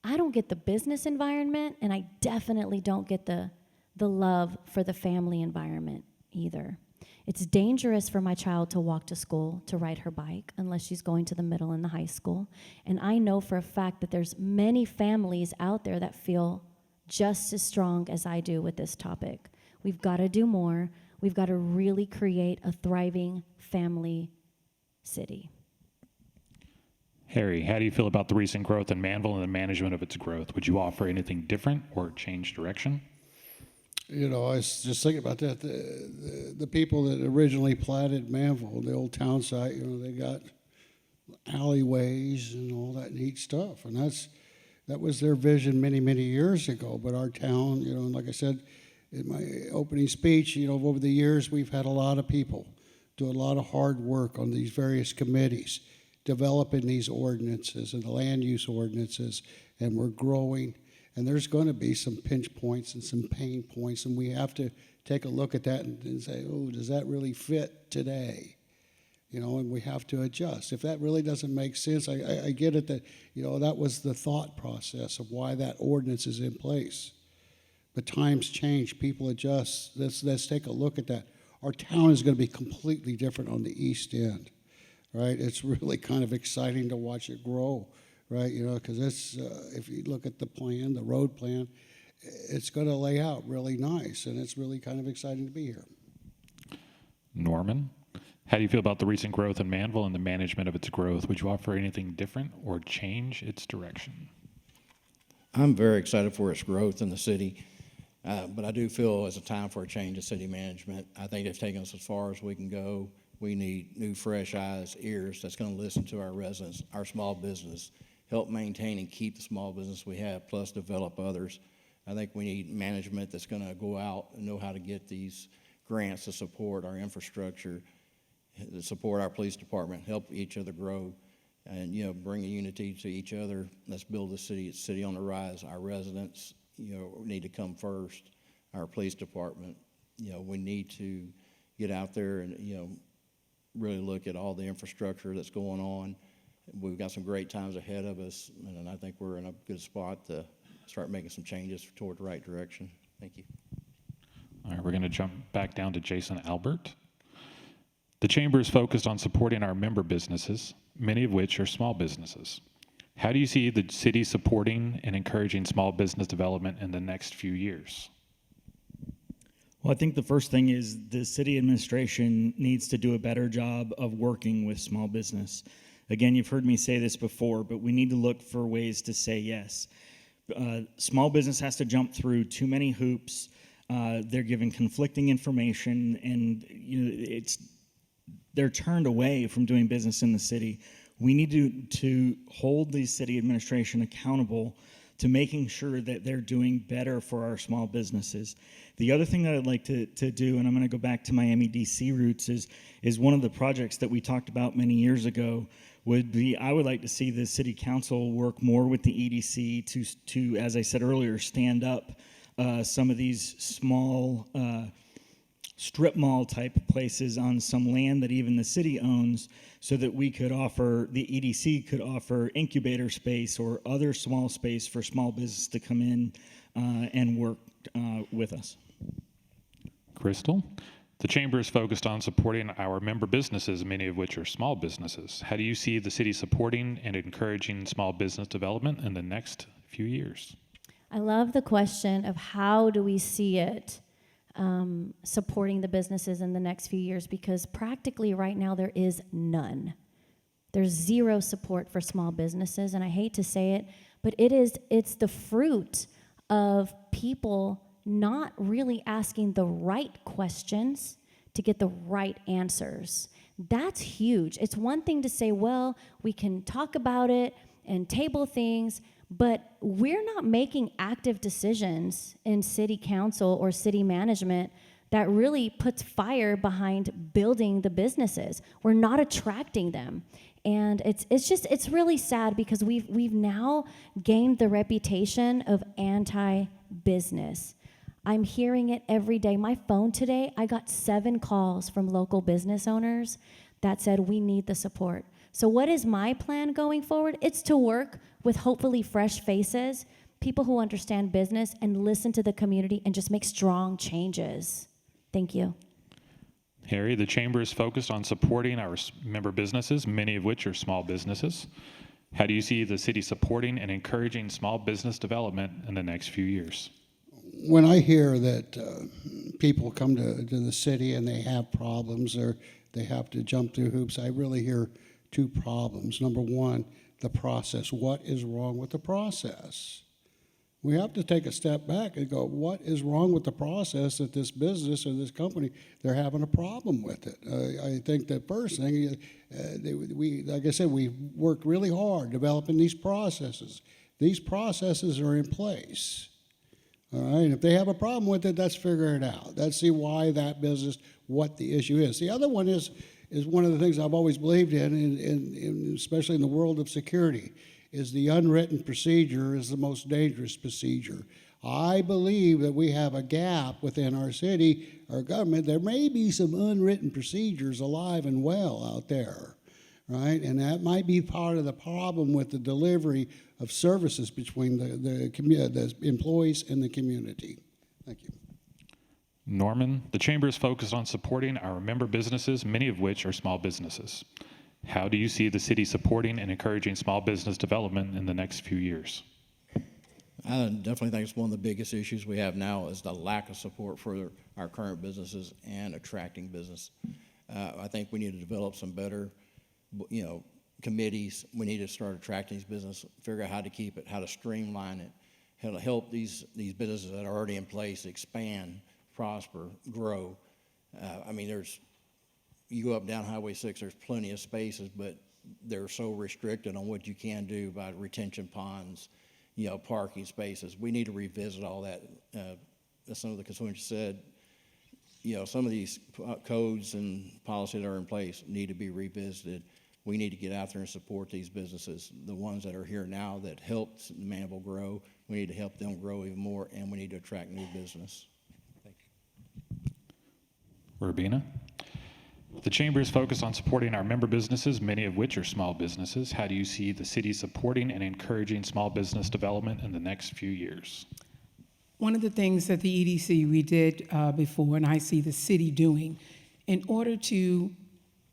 I don't get the business environment, and I definitely don't get the love for the family environment either. It's dangerous for my child to walk to school, to ride her bike, unless she's going to the middle and the high school. And I know for a fact that there's many families out there that feel just as strong as I do with this topic. We've got to do more. We've got to really create a thriving family city. Harry, how do you feel about the recent growth in Manvel and the management of its growth? Would you offer anything different or change direction? I was just thinking about that. The people that originally platted Manvel, the old town site, they got alleyways and all that neat stuff. And that was their vision many, many years ago. But our town, and like I said in my opening speech, over the years, we've had a lot of people do a lot of hard work on these various committees, developing these ordinances and the land use ordinances, and we're growing. And there's going to be some pinch points and some pain points, and we have to take a look at that and say, oh, does that really fit today? And we have to adjust. If that really doesn't make sense, I get it that, that was the thought process of why that ordinance is in place. But times change, people adjust. Let's take a look at that. Our town is going to be completely different on the east end, right? It's really kind of exciting to watch it grow. Right, because it's if you look at the plan, the road plan, it's going to lay out really nice, and it's really kind of exciting to be here. Norman, How do you feel about the recent growth in Manvel and the management of its growth? Would you offer anything different or change its direction? I'm very excited for its growth in the city, but I do feel it's a time for a change of city management. I think they've taken us as far as we can go. We need new, fresh eyes, ears that's going to listen to our residents, our small business, help maintain and keep the small business we have, plus develop others. I think we need management that's going to go out and know how to get these grants to support our infrastructure, to support our police department, help each other grow, and bring a unity to each other. Let's build the city. It's city on the rise. Our residents, need to come first. Our police department, we need to get out there and really look at all the infrastructure that's going on. We've got some great times ahead of us, and I think we're in a good spot to start making some changes toward the right direction. Thank you. All right, we're going to jump back down to Jason Albert. The Chamber is focused on supporting our member businesses, many of which are small businesses. How do you see the city supporting and encouraging small business development in the next few years? Well, I think the first thing is the city administration needs to do a better job of working with small business. Again, you've heard me say this before, but we need to look for ways to say yes. Small business has to jump through too many hoops. They're given conflicting information, and they're turned away from doing business in the city. We need to hold the city administration accountable to making sure that they're doing better for our small businesses. The other thing that I'd like to do, and I'm going to go back to Miami DC roots, is one of the projects that we talked about many years ago would be, I would like to see the city council work more with the EDC to, as I said earlier, stand up some of these small strip mall type places on some land that even the city owns, so that we could offer, the EDC could offer incubator space or other small space for small business to come in and work with us. Crystal, the Chamber is focused on supporting our member businesses, many of which are small businesses. How do you see the city supporting and encouraging small business development in the next few years? I love the question of how do we see it supporting the businesses in the next few years, because practically right now there is none. There's zero support for small businesses, and I hate to say it, but it's the fruit of people not really asking the right questions to get the right answers. That's huge. It's one thing to say, well, we can talk about it and table things, but we're not making active decisions in city council or city management that really puts fire behind building the businesses. We're not attracting them. And it's really sad, because we've now gained the reputation of anti-business. I'm hearing it every day. My phone today, I got 7 calls from local business owners that said we need the support. So what is my plan going forward? It's to work with hopefully fresh faces, people who understand business, and listen to the community and just make strong changes. Thank you. Harry, the Chamber is focused on supporting our member businesses, many of which are small businesses. How do you see the city supporting and encouraging small business development in the next few years? When I hear that people come to the city and they have problems or they have to jump through hoops, I really hear 2 problems. Number one, the process. What is wrong with the process? We have to take a step back and go, what is wrong with the process that this business or this company, they're having a problem with it? I think the first thing, like I said, we worked really hard developing these processes. These processes are in place. All right, and if they have a problem with it, let's figure it out. Let's see why that business, what the issue is. The other one is one of the things I've always believed in, especially in the world of security, is the unwritten procedure is the most dangerous procedure. I believe that we have a gap within our city, our government. There may be some unwritten procedures alive and well out there, right? And that might be part of the problem with the delivery of services between the employees and the community. Thank you. Norman, the Chamber is focused on supporting our member businesses, many of which are small businesses. How do you see the city supporting and encouraging small business development in the next few years? I definitely think it's one of the biggest issues we have now is the lack of support for our current businesses and attracting business. I think we need to develop some better, committees. We need to start attracting these business, figure out how to keep it, how to streamline it, how to help these businesses that are already in place expand, prosper, grow. You go up down Highway 6, there's plenty of spaces, but they're so restricted on what you can do by retention ponds, parking spaces. We need to revisit all that. As some of the constituents said, some of these codes and policies that are in place need to be revisited. We need to get out there and support these businesses, the ones that are here now that helped Manvel grow. We need to help them grow even more, and we need to attract new business. Thank you. Rubina. The Chamber is focused on supporting our member businesses, many of which are small businesses. How do you see the city supporting and encouraging small business development in the next few years? One of the things that the EDC we did before, and I see the city doing, in order to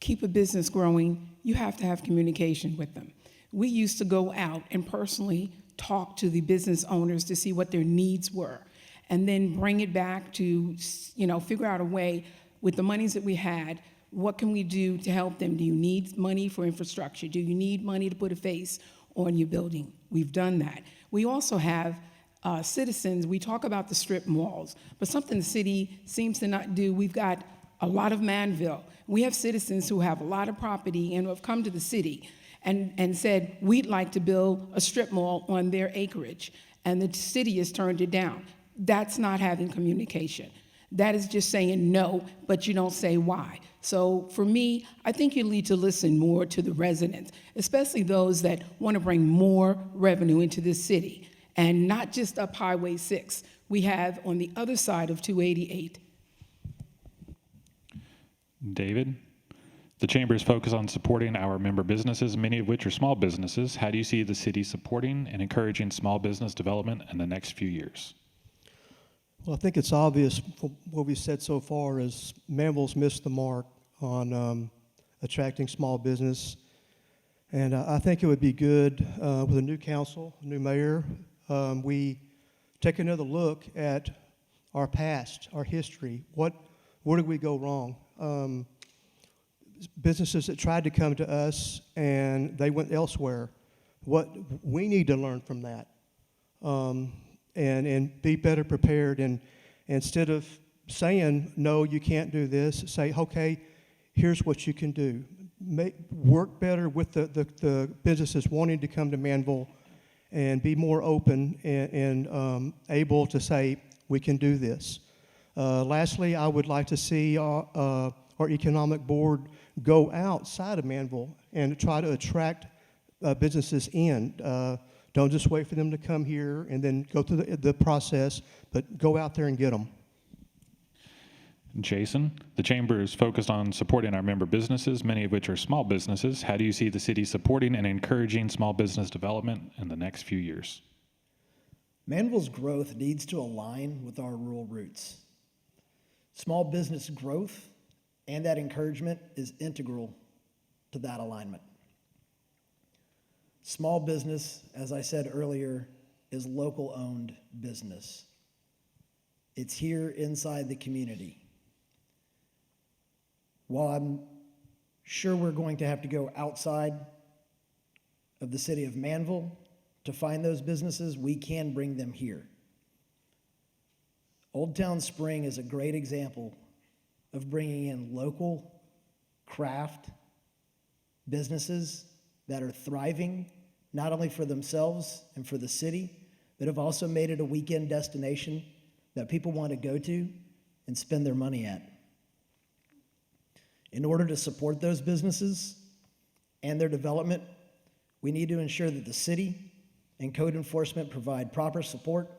keep a business growing, you have to have communication with them. We used to go out and personally talk to the business owners to see what their needs were, and then bring it back to, figure out a way with the monies that we had, what can we do to help them? Do you need money for infrastructure? Do you need money to put a face on your building? We've done that. We also have citizens, we talk about the strip malls, but something the city seems to not do. We've got a lot of Manvel. We have citizens who have a lot of property and who have come to the city and said, we'd like to build a strip mall on their acreage, and the city has turned it down. That's not having communication. That is just saying no, but you don't say why. So for me, I think you need to listen more to the residents, especially those that want to bring more revenue into this city, and not just up Highway 6. We have on the other side of 288. David, the Chamber is focused on supporting our member businesses, many of which are small businesses. How do you see the city supporting and encouraging small business development in the next few years? Well, I think it's obvious from what we said so far is Manvel's missed the mark on attracting small business. And I think it would be good with a new council, a new mayor, we take another look at our past, our history. Where did we go wrong? Businesses that tried to come to us and they went elsewhere. What we need to learn from that. And be better prepared, and instead of saying, no, you can't do this, say, okay, here's what you can do. Work better with the businesses wanting to come to Manvel, and be more open and able to say, we can do this. Lastly, I would like to see our economic board go outside of Manvel and try to attract businesses in. Don't just wait for them to come here and then go through the process, but go out there and get them. Jason, the Chamber is focused on supporting our member businesses, many of which are small businesses. How do you see the city supporting and encouraging small business development in the next few years? Manvel's growth needs to align with our rural roots. Small business growth and that encouragement is integral to that alignment. Small business, as I said earlier, is local-owned business. It's here inside the community. While I'm sure we're going to have to go outside of the city of Manvel to find those businesses, we can bring them here. Old Town Spring is a great example of bringing in local craft businesses that are thriving, not only for themselves and for the city, but have also made it a weekend destination that people want to go to and spend their money at. In order to support those businesses and their development, we need to ensure that the city and code enforcement provide proper support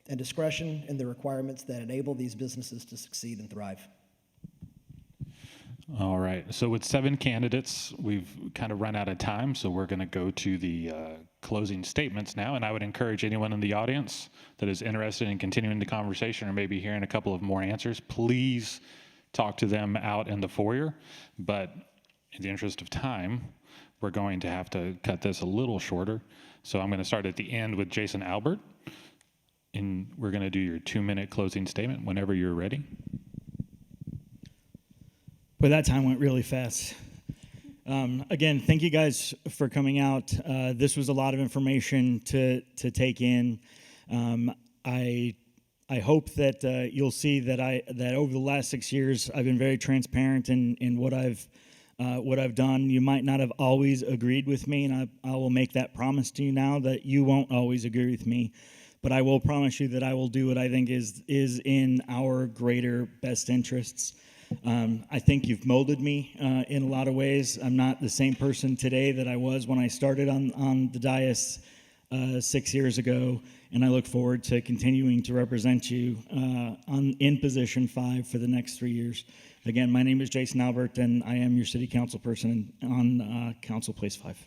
and discretion in the requirements that enable these businesses to succeed and thrive. All right, so with 7 candidates, we've kind of run out of time, so we're going to go to the closing statements now, and I would encourage anyone in the audience that is interested in continuing the conversation or maybe hearing a couple of more answers, please talk to them out in the foyer, but in the interest of time, we're going to have to cut this a little shorter, so I'm going to start at the end with Jason Albert, and we're going to do your 2-minute closing statement whenever you're ready. But that time went really fast. Again, thank you guys for coming out. This was a lot of information to take in. I hope that you'll see that over the last 6 years, I've been very transparent in what I've done. You might not have always agreed with me, and I will make that promise to you now that you won't always agree with me. But I will promise you that I will do what I think is in our greater best interests. I think you've molded me in a lot of ways. I'm not the same person today that I was when I started on the dais 6 years ago, and I look forward to continuing to represent you in position 5 for the next 3 years. Again, my name is Jason Albert, and I am your city council person on Council Place 5.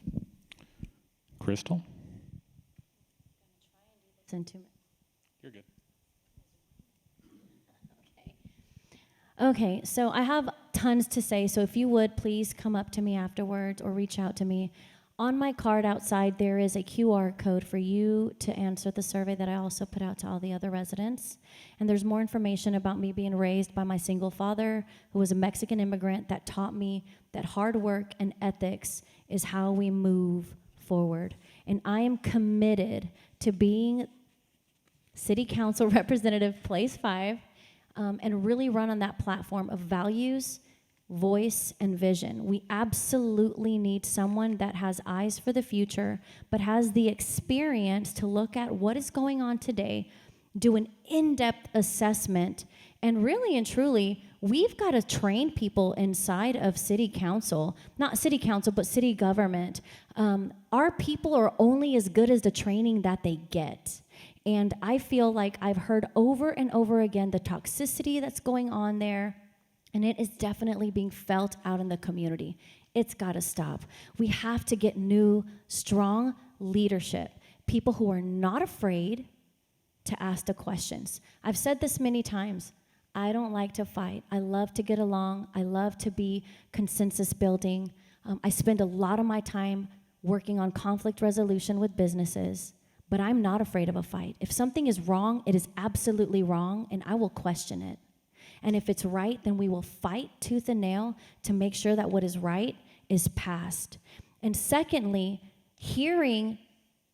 Crystal? In 2 minutes. You're good. Okay, so I have tons to say, so if you would, please come up to me afterwards or reach out to me. On my card outside, there is a QR code for you to answer the survey that I also put out to all the other residents. And there's more information about me being raised by my single father, who was a Mexican immigrant that taught me that hard work and ethics is how we move forward. And I am committed to being City Council Representative Place 5 and really run on that platform of values, voice, and vision. We absolutely need someone that has eyes for the future, but has the experience to look at what is going on today, do an in-depth assessment, and really and truly, we've got to train people inside of city council, not city council, but city government. Our people are only as good as the training that they get. And I feel like I've heard over and over again the toxicity that's going on there, and it is definitely being felt out in the community. It's got to stop. We have to get new, strong leadership, people who are not afraid to ask the questions. I've said this many times. I don't like to fight. I love to get along. I love to be consensus building. I spend a lot of my time working on conflict resolution with businesses. But I'm not afraid of a fight. If something is wrong, it is absolutely wrong, and I will question it. And if it's right, then we will fight tooth and nail to make sure that what is right is passed. And secondly, hearing,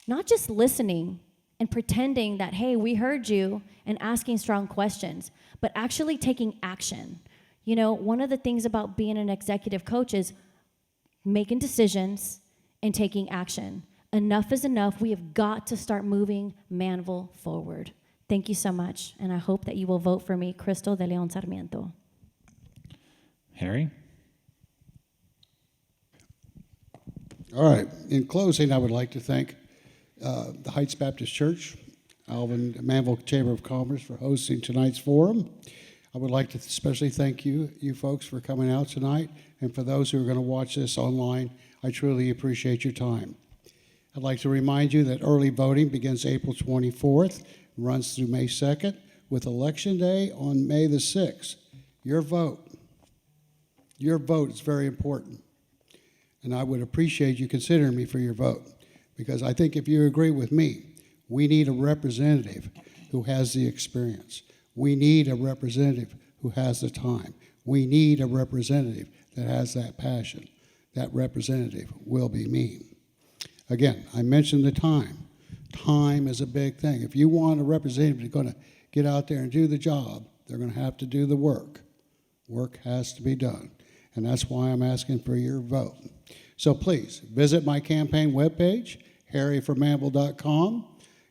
not just listening and pretending that, hey, we heard you, and asking strong questions, but actually taking action. You know, one of the things about being an executive coach is making decisions and taking action. Enough is enough. We have got to start moving Manvel forward. Thank you so much, and I hope that you will vote for me, Crystal de Leon Sarmiento. Harry? All right. In closing, I would like to thank the Heights Baptist Church, Alvin Manvel Chamber of Commerce for hosting tonight's forum. I would like to especially thank you folks for coming out tonight, and for those who are going to watch this online, I truly appreciate your time. I'd like to remind you that early voting begins April 24th, runs through May 2nd, with Election Day on May the 6th. Your vote is very important. And I would appreciate you considering me for your vote, because I think if you agree with me, we need a representative who has the experience. We need a representative who has the time. We need a representative that has that passion. That representative will be me. Again, I mentioned the time. Time is a big thing. If you want a representative that's going to get out there and do the job, they're going to have to do the work. Work has to be done. And that's why I'm asking for your vote. So please, visit my campaign webpage, harryformanvel.com.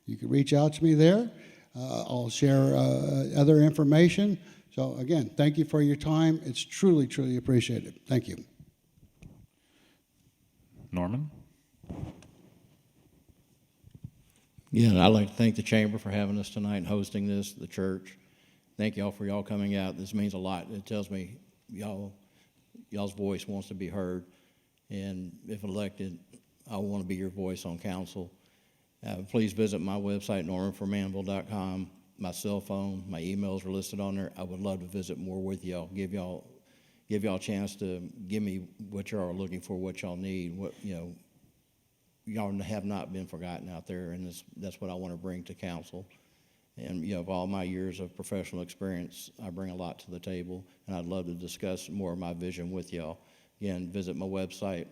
You can reach out to me there. I'll share other information. So again, thank you for your time. It's truly, truly appreciated. Thank you. Norman? Yeah, and I'd like to thank the chamber for having us tonight and hosting this, the church. Thank y'all for y'all coming out. This means a lot. It tells me y'all's voice wants to be heard. And if elected, I want to be your voice on council. Please visit my website, normanformanville.com. My cell phone, my emails are listed on there. I would love to visit more with y'all, give y'all a chance to give me what y'all are looking for, what y'all need, what, y'all have not been forgotten out there, and that's what I want to bring to council. And, of all my years of professional experience, I bring a lot to the table, and I'd love to discuss more of my vision with y'all. Again, visit my website,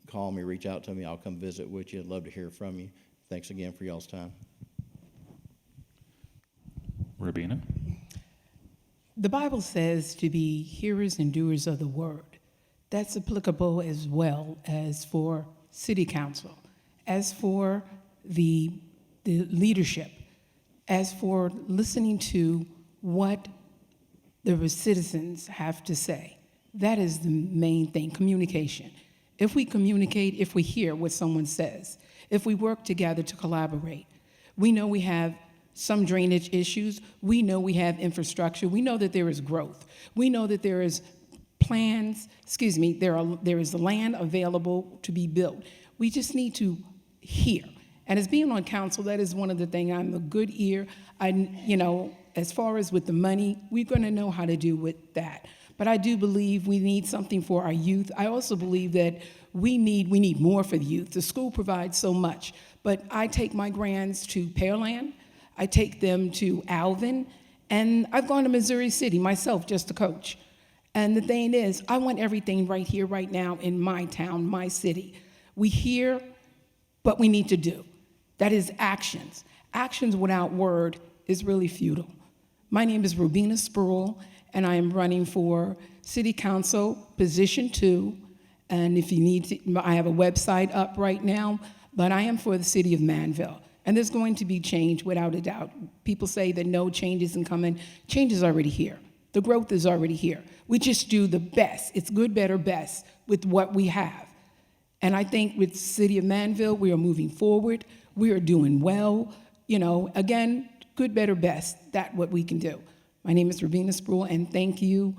call me, reach out to me. I'll come visit with you. I'd love to hear from you. Thanks again for y'all's time. Rabina? The Bible says to be hearers and doers of the word. That's applicable as well as for city council, as for the leadership, as for listening to what the citizens have to say. That is the main thing, communication. If we communicate, if we hear what someone says, if we work together to collaborate, we know we have some drainage issues. We know we have infrastructure. We know that there is growth. We know that there is there is land available to be built. We just need to hear. And as being on council, that is one of the things. I'm a good ear. As far as with the money, we're going to know how to do with that. But I do believe we need something for our youth. I also believe that we need more for the youth. The school provides so much. But I take my grands to Pearland. I take them to Alvin. And I've gone to Missouri City myself just to coach. And the thing is, I want everything right here, right now, in my town, my city. We hear, but we need to do. That is actions. Actions without word is really futile. My name is Robina Spruill, and I am running for City Council, Position 2. And if you need to, I have a website up right now, but I am for the city of Manvel. And there's going to be change without a doubt. People say that no change isn't coming. Change is already here. The growth is already here. We just do the best. It's good, better, best with what we have. And I think with the city of Manvel, we are moving forward. We are doing well. Again, good, better, best. That's what we can do. My name is Robina Spruill, and thank you,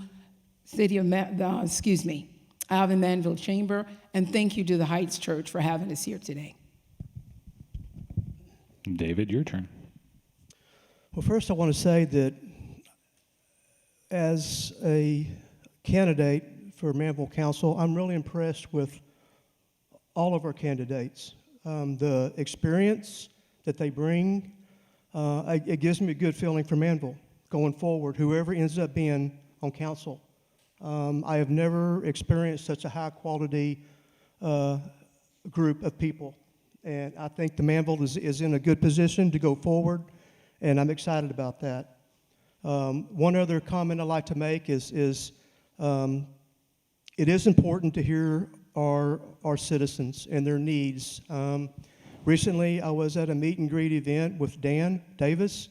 City of Alvin Manvel Chamber, and thank you to the Heights Church for having us here today. David, your turn. Well, first I want to say that as a candidate for Manvel Council, I'm really impressed with all of our candidates. The experience that they bring, it gives me a good feeling for Manvel going forward, whoever ends up being on council. I have never experienced such a high quality group of people. And I think the Manvel is in a good position to go forward, and I'm excited about that. One other comment I'd like to make is it is important to hear our citizens and their needs. Recently, I was at a meet and greet event with Dan Davis,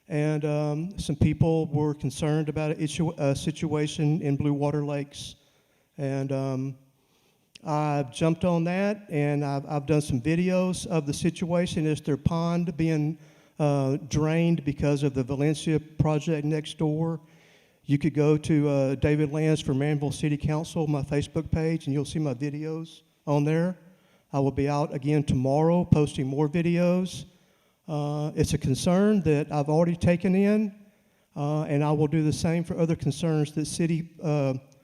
and some people were concerned about a situation in Blue Water Lakes. And I've jumped on that, and I've done some videos of the situation. Is their pond being drained because of the Valencia project next door? You could go to David Lands for Manvel City Council, my Facebook page, and you'll see my videos on there. I will be out again tomorrow posting more videos. It's a concern that I've already taken in, and I will do the same for other concerns that city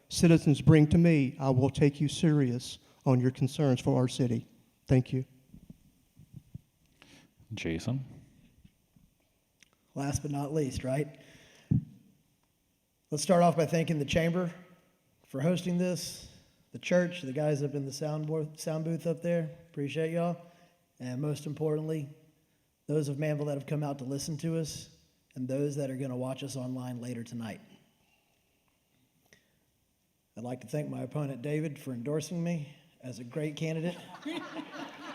citizens bring to me. I will take you serious on your concerns for our city. Thank you. Jason? Last but not least, right? Let's start off by thanking the chamber for hosting this, the church, the guys up in the sound booth up there. Appreciate y'all. And most importantly, those of Manvel that have come out to listen to us, and those that are going to watch us online later tonight. I'd like to thank my opponent, David, for endorsing me as a great candidate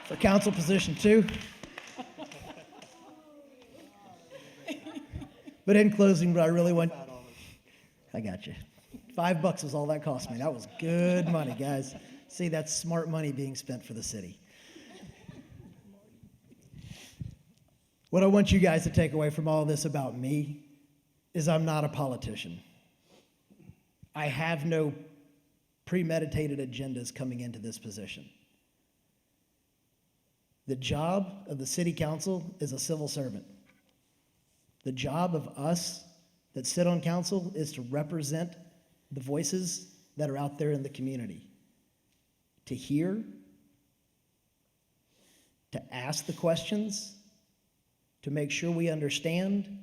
for council position 2. But in closing, what I really want, I got you. $5 was all that cost me. That was good money, guys. See, that's smart money being spent for the city. What I want you guys to take away from all this about me is I'm not a politician. I have no premeditated agendas coming into this position. The job of the city council is a civil servant. The job of us that sit on council is to represent the voices that are out there in the community. To hear, to ask the questions, to make sure we understand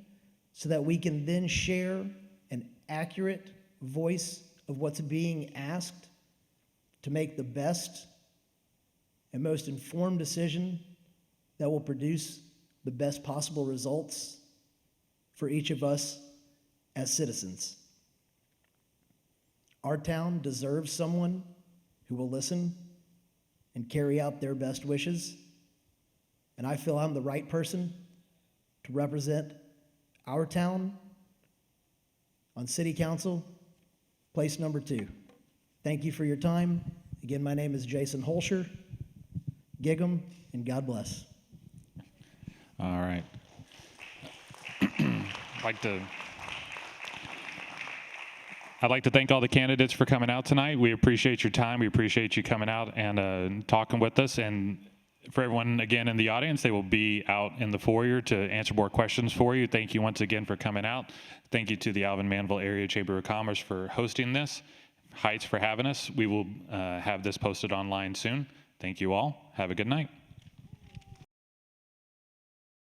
so that we can then share an accurate voice of what's being asked to make the best and most informed decision that will produce the best possible results for each of us as citizens. Our town deserves someone who will listen and carry out their best wishes, and I feel I'm the right person to represent our town on City Council, place number 2. Thank you for your time. Again, my name is Jason Holscher. Gig 'em, and God bless. All right. I'd like to thank all the candidates for coming out tonight. We appreciate your time. We appreciate you coming out and talking with us. And for everyone, again, in the audience, they will be out in the foyer to answer more questions for you. Thank you once again for coming out. Thank you to the Alvin Manvel Area Chamber of Commerce for hosting this, Heights for having us. We will have this posted online soon. Thank you all. Have a good night.